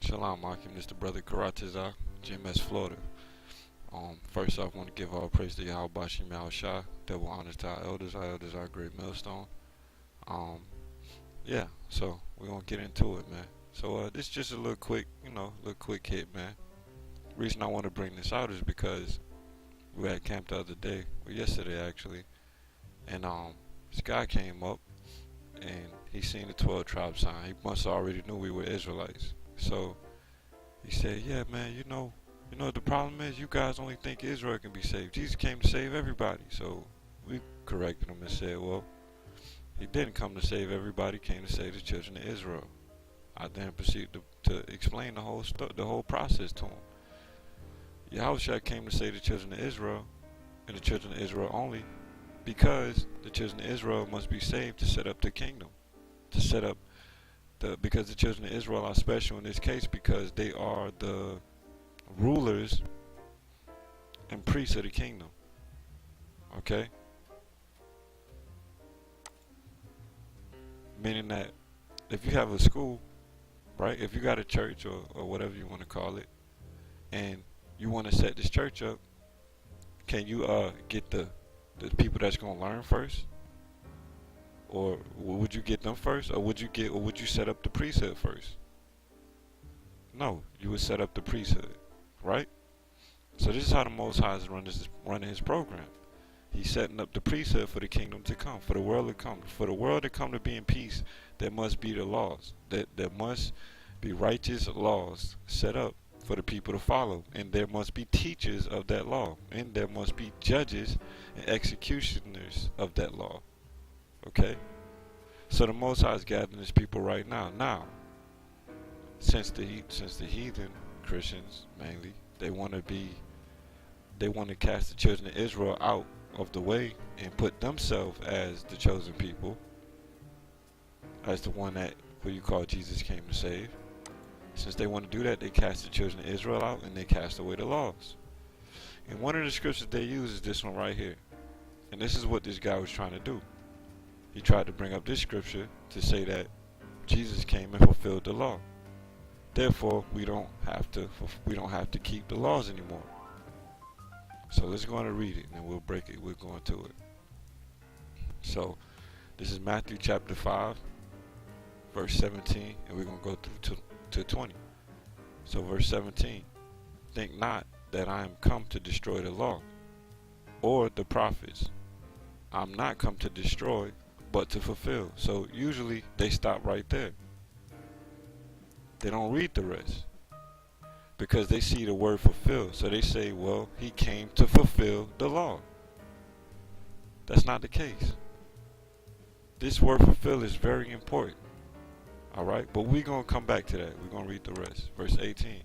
Shalom, Akim. This is the brother CHAARAWTAZA, GMS Florida. First off, I want to give all praise to YAHAWASHI, YAHAWASHI. Double honors to our elders. Our elders are great millstone. Yeah, so we're gonna get into it, man. So this is just a little quick, little quick hit, man. Reason I want to bring this out is because we had camp the other day, or yesterday actually, and this guy came up and he seen the 12 tribe sign. He must have already knew we were Israelites. So he said, yeah, man, you know what the problem is? You guys only think Israel can be saved. Jesus came to save everybody. So we corrected him and said, well, he didn't come to save everybody. He came to save the children of Israel. I then proceeded to explain the whole process to him. Yahushua came to save the children of Israel, and the children of Israel only, because the children of Israel must be saved to set up the kingdom, because the children of Israel are special in this case because they are the rulers and priests of the kingdom. Okay? Meaning that if you have a school, right? If you got a church or whatever you want to call it, and you want to set this church up, can you get the people that's going to learn first? Or would you get them first, or would you set up the priesthood first? No, you would set up the priesthood, right? So this is how the Most High is running his program. He's setting up the priesthood for the kingdom to come, for the world to come. For the world to come to be in peace, there must be the laws. There must be righteous laws set up for the people to follow, and there must be teachers of that law, and there must be judges and executioners of that law. Okay, so the Most High is gathering his people right now. Now, since the heathen Christians mainly, they want to cast the children of Israel out of the way and put themselves as the chosen people, as the one that who you call Jesus came to save. Since they want to do that, they cast the children of Israel out and they cast away the laws. And one of the scriptures they use is this one right here. And this is what this guy was trying to do. He tried to bring up this scripture to say that Jesus came and fulfilled the law. Therefore, we don't have to keep the laws anymore. So let's go on and read it, and then we'll break it. We'll go into it. So this is Matthew chapter 5, verse 17, and we're going to go through to 20. So verse 17, think not that I am come to destroy the law or the prophets. I'm not come to destroy, but to fulfill. So usually they stop right there. They don't read the rest because they see the word fulfill. So they say, well, he came to fulfill the law. That's not the case. This word fulfill is very important. Alright, but we're going to come back to that. We're going to read the rest. Verse 18.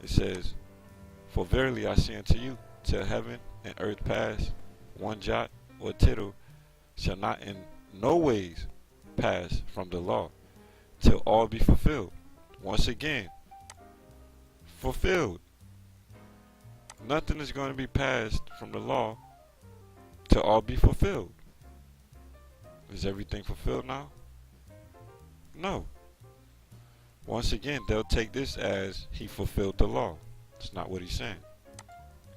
It says, for verily I say unto you, till heaven and earth pass, one jot or tittle shall not in no ways pass from the law, till all be fulfilled. Once again, fulfilled. Nothing is going to be passed from the law till all be fulfilled. Is everything fulfilled now? No. Once again, they'll take this as he fulfilled the law. That's not what he's saying.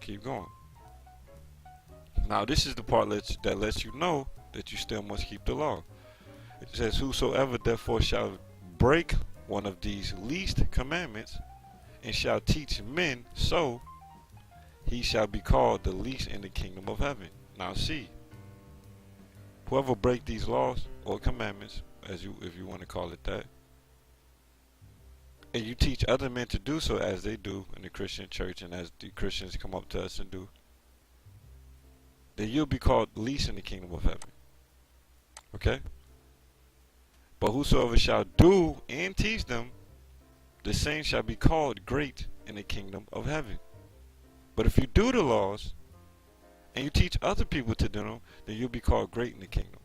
Keep going. Now this is the part that lets you know that you still must keep the law. It says, whosoever therefore shall break one of these least commandments and shall teach men so, he shall be called the least in the kingdom of heaven. Now see, whoever break these laws or commandments, if you want to call it that, and you teach other men to do so as they do in the Christian church and as the Christians come up to us and do, then you'll be called least in the kingdom of heaven. Okay? But whosoever shall do and teach them, the same shall be called great in the kingdom of heaven. But if you do the laws and you teach other people to do them, then you'll be called great in the kingdom.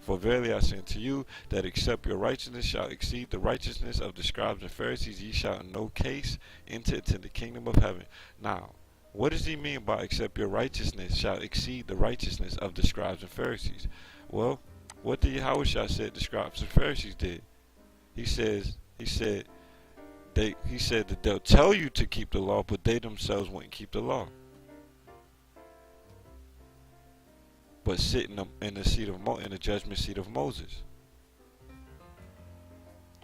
For verily I say unto you, that except your righteousness shall exceed the righteousness of the scribes and Pharisees, ye shall in no case enter into the kingdom of heaven. Now, what does he mean by except your righteousness shall exceed the righteousness of the scribes and Pharisees? Well, what did Yahushua said the scribes and Pharisees did? He said, He said that they'll tell you to keep the law, but they themselves wouldn't keep the law. But sit in the seat of in the judgment seat of Moses.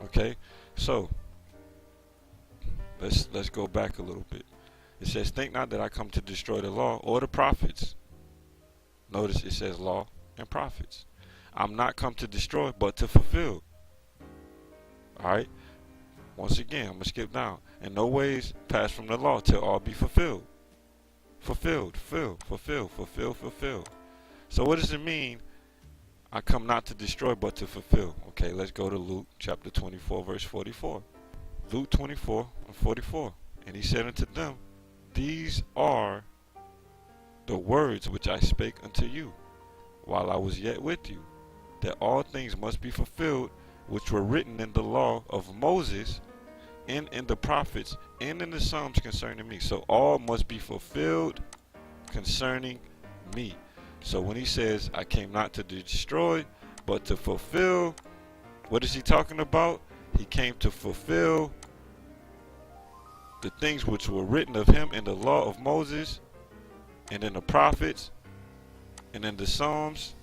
Okay, so let's go back a little bit. It says, "Think not that I come to destroy the law or the prophets." Notice it says law and prophets. I'm not come to destroy, but to fulfill. All right. Once again, I'm gonna skip down. In no ways pass from the law till all be fulfilled. Fulfilled, fulfill. So what does it mean? I come not to destroy, but to fulfill. Okay, let's go to Luke chapter 24, verse 44. Luke 24 and 44. "And he said unto them, These are the words which I spake unto you, while I was yet with you, that all things must be fulfilled, which were written in the law of Moses, and in the prophets, and in the Psalms concerning me." So all must be fulfilled concerning me. So when he says, "I came not to destroy, but to fulfill," what is he talking about? He came to fulfill the things which were written of him in the law of Moses, and in the prophets, and in the Psalms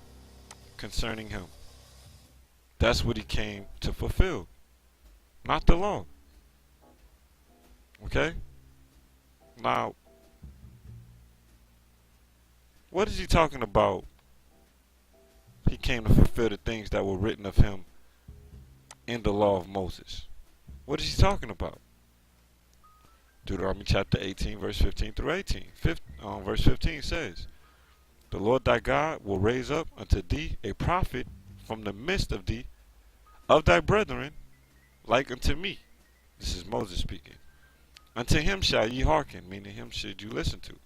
concerning him. That's what he came to fulfill, not the law. Okay? Now, what is he talking about? He came to fulfill the things that were written of him in the law of Moses. What is he talking about? Deuteronomy chapter 18, verse 15 through 18. Verse 15 says, "The Lord thy God will raise up unto thee a prophet from the midst of thee, of thy brethren, like unto me." This is Moses speaking. "Unto him shall ye hearken," meaning him should you listen to,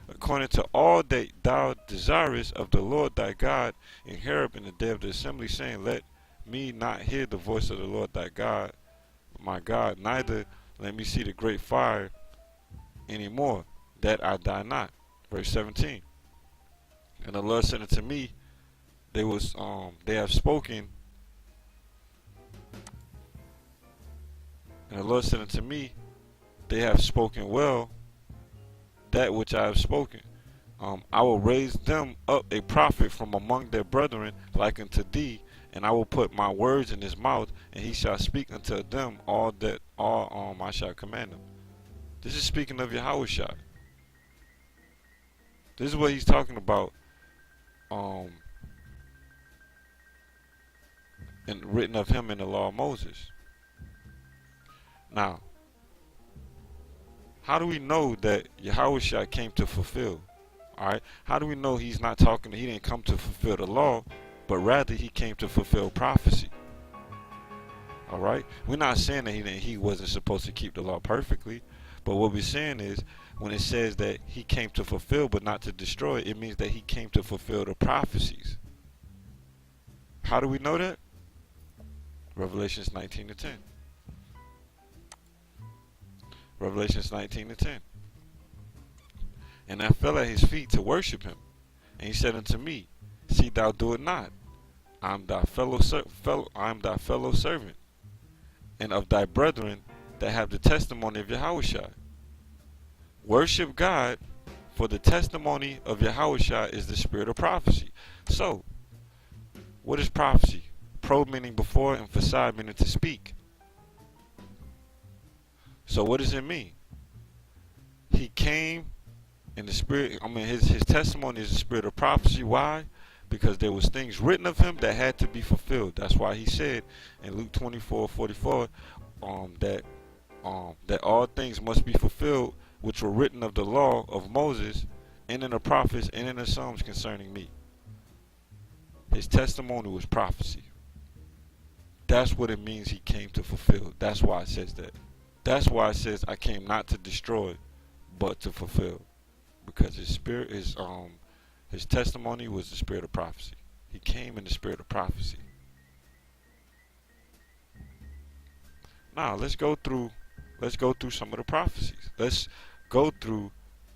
"according to all that thou desirest of the Lord thy God in Horeb in the day of the assembly, saying, Let me not hear the voice of the Lord thy God, my God, neither let me see the great fire any more, that I die not." Verse 17. "And the Lord said unto me, they have spoken. And the Lord said unto me, they have spoken well that which I have spoken. I will raise them up a prophet from among their brethren, like unto thee, and I will put my words in his mouth, and he shall speak unto them all I shall command him." This is speaking of YAHAWASHI. This is what he's talking about, and written of him in the law of Moses. Now, how do we know that YAHAWASHI came to fulfill? Alright, how do we know he didn't come to fulfill the law, but rather he came to fulfill prophecy? Alright, we're not saying that he wasn't supposed to keep the law perfectly, but what we're saying is, when it says that he came to fulfill but not to destroy, it means that he came to fulfill the prophecies. How do we know that? Revelations 19 to 10. Revelations 19 to 10. "And I fell at his feet to worship him. And he said unto me, See thou do it not. I am thy fellow servant, and of thy brethren that have the testimony of YAHAWASHI. Worship God, for the testimony of YAHAWASHI is the spirit of prophecy." So, what is prophecy? Pro meaning before, and facade meaning to speak. So what does it mean? He came in the spirit. His testimony is the spirit of prophecy. Why? Because there was things written of him that had to be fulfilled. That's why he said in Luke 24:44 that all things must be fulfilled which were written of the law of Moses, and in the prophets, and in the Psalms concerning me. His testimony was prophecy. That's what it means he came to fulfill. That's why it says that. That's why it says, "I came not to destroy, but to fulfill," because his testimony was the spirit of prophecy. He came in the spirit of prophecy. Now let's go through some of the prophecies. Let's go through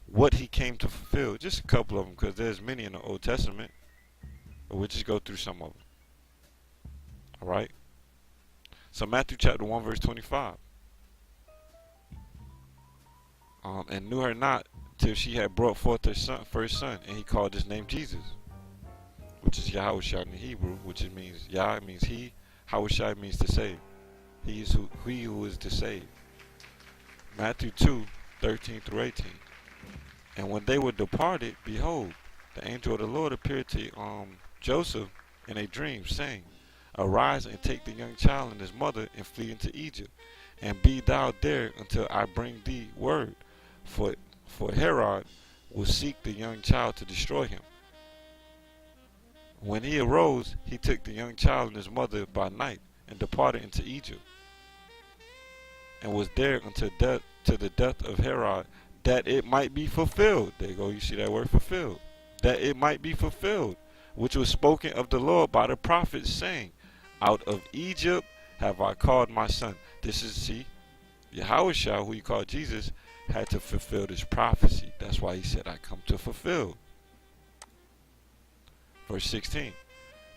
what he came to fulfill. Just a couple of them, because there's many in the Old Testament, but we'll just go through some of them. All right. So Matthew chapter 1 verse 25. and knew her not till she had brought forth her first son, and he called his name Jesus, which is YAHAWASHI in the Hebrew, which it means Yah means he, Hawashai means to save. He who is to save. Matthew 2:13 through 18. And when they were departed, behold, the angel of the Lord appeared to Joseph in a dream, saying, Arise and take the young child and his mother and flee into Egypt, and be thou there until I bring thee word, for Herod will seek the young child to destroy him. When he arose, he took the young child and his mother by night and departed into Egypt, and was there until to the death of Herod, that it might be fulfilled. There you go, you see that word fulfilled. That it might be fulfilled, which was spoken of the Lord by the prophets, saying, Out of Egypt have I called my son. This is, see, Yahawashi, who you call Jesus, had to fulfill this prophecy. That's why he said, I come to fulfill. Verse 16.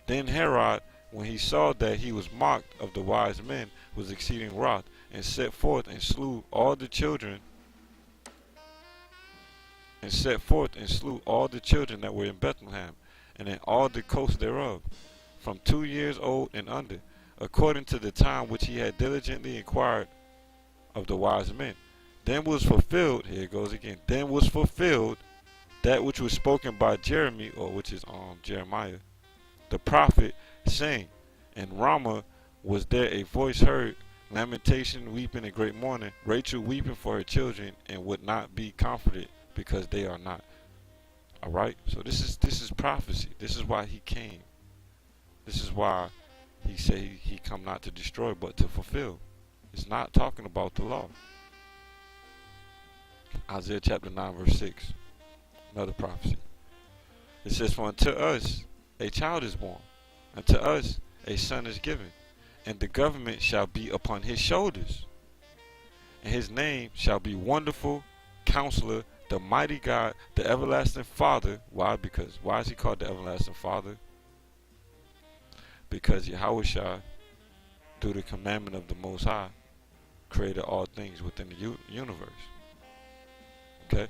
Then Herod, when he saw that he was mocked of the wise men, was exceeding wroth, and set forth and slew all the children that were in Bethlehem, and in all the coasts thereof, from 2 years old and under, according to the time which he had diligently inquired of the wise men. Then was fulfilled, here it goes again, then was fulfilled that which was spoken by Jeremy, or which is Jeremiah, the prophet, saying, In Ramah was there a voice heard, lamentation, weeping, and great mourning, Rachel weeping for her children, and would not be comforted, because they are not. Alright, so this is prophecy. This is why he came. This is why he said he come not to destroy, but to fulfill. It's not talking about the law. Isaiah chapter 9 verse 6. Another prophecy. It says, For unto us a child is born, unto us a son is given, and the government shall be upon his shoulders. And his name shall be Wonderful, Counselor, the Mighty God, the Everlasting Father. Why? Because, why is he called the Everlasting Father? Because Yahawashi, through the commandment of the Most High, created all things within the universe. Okay?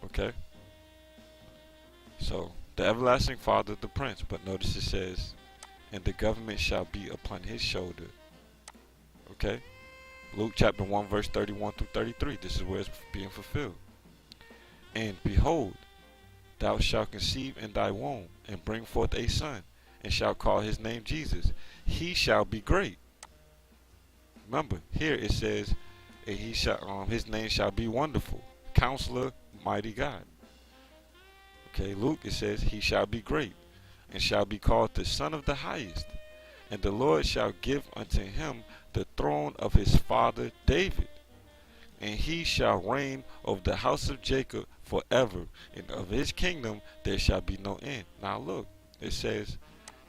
Okay? So, the Everlasting Father, the Prince. But notice it says, and the government shall be upon his shoulder. Okay? Luke chapter 1 verse 31 through 33. This is where it's being fulfilled. And behold, thou shalt conceive in thy womb, and bring forth a son, and shalt call his name Jesus. He shall be great. Remember, here it says, and he shall, his name shall be Wonderful, Counselor, Mighty God. Okay, Luke, it says, he shall be great, and shall be called the Son of the Highest. And the Lord shall give unto him the throne of his father David. And he shall reign over the house of Jacob forever, and of his kingdom there shall be no end. Now look, it says,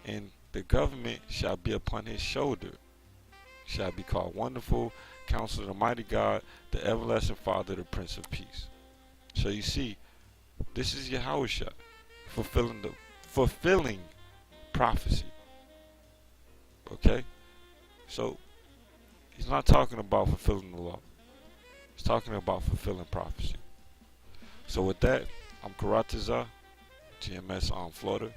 and the government shall be upon his shoulder. Shall be called Wonderful, Counselor, the Mighty God, the Everlasting Father, the Prince of Peace. So you see, this is Yahawashi fulfilling prophecy. Okay? So, he's not talking about fulfilling the law. He's talking about fulfilling prophecy. So with that, I'm CHAARAWTAZA, GMS Florida.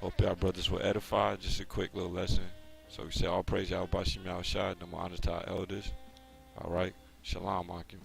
Hope y'all brothers were edified. Just a quick little lesson. So we say all praise YAHAWASHI, no more honors to our elders. Alright. Shalom, Akim.